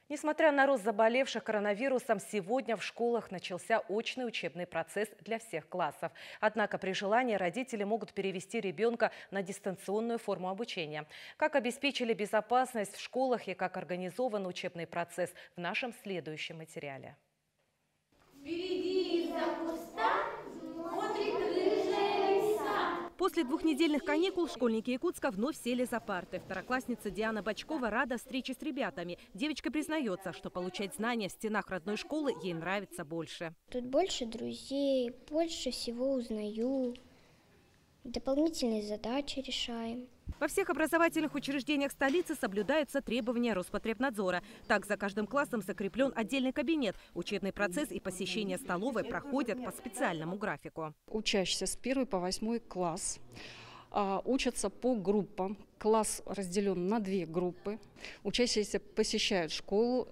Несмотря на рост заболевших коронавирусом, сегодня в школах начался очный учебный процесс для всех классов. Однако при желании родители могут перевести ребенка на дистанционную форму обучения. Как обеспечили безопасность в школах и как организован учебный процесс в нашем следующем материале. Впереди из-за куста смотрит рыжая лиса. После двухнедельных каникул школьники Якутска вновь сели за парты. Второклассница Диана Бочкова рада встрече с ребятами. Девочка признается, что получать знания в стенах родной школы ей нравится больше. Тут больше друзей, больше всего узнаю. Дополнительные задачи решаем. Во всех образовательных учреждениях столицы соблюдаются требования Роспотребнадзора. Так, за каждым классом закреплен отдельный кабинет. Учебный процесс и посещение столовой проходят по специальному графику. Учащиеся с 1 по 8 класс учатся по группам. Класс разделен на 2 группы. Учащиеся посещают школу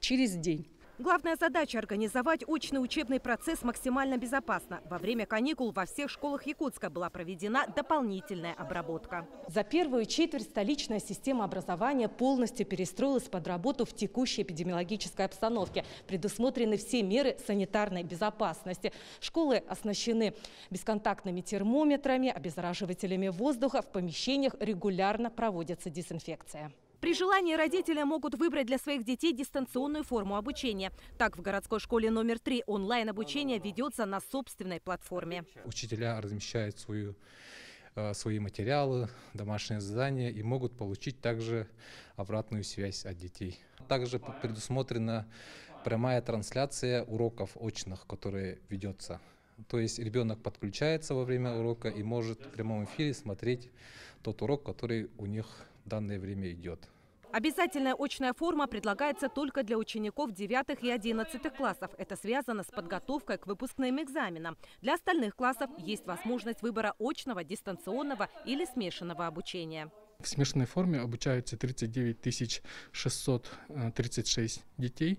через день. Главная задача – организовать очный учебный процесс максимально безопасно. Во время каникул во всех школах Якутска была проведена дополнительная обработка. За первую четверть столичная система образования полностью перестроилась под работу в текущей эпидемиологической обстановке. Предусмотрены все меры санитарной безопасности. Школы оснащены бесконтактными термометрами, обеззараживателями воздуха. В помещениях регулярно проводится дезинфекция. При желании родители могут выбрать для своих детей дистанционную форму обучения. Так, в городской школе номер 3 онлайн-обучение ведется на собственной платформе. Учителя размещают свои материалы, домашние задания и могут получить также обратную связь от детей. Также предусмотрена прямая трансляция уроков очных, которые ведется. То есть ребенок подключается во время урока и может в прямом эфире смотреть тот урок, который у них в данное время идет. Обязательная очная форма предлагается только для учеников 9 и 11 классов. Это связано с подготовкой к выпускным экзаменам. Для остальных классов есть возможность выбора очного, дистанционного или смешанного обучения. В смешанной форме обучаются 39 636 детей,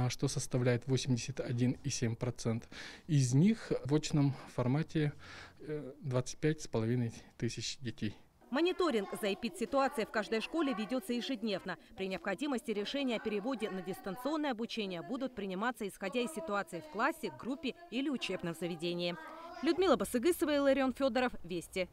что составляет 81,7%. Из них в очном формате 25,5 тысяч детей. Мониторинг за эпидситуацией в каждой школе ведется ежедневно. При необходимости решения о переводе на дистанционное обучение будут приниматься, исходя из ситуации в классе, группе или учебном заведении. Людмила Басыгысова, Иларион Федоров, Вести.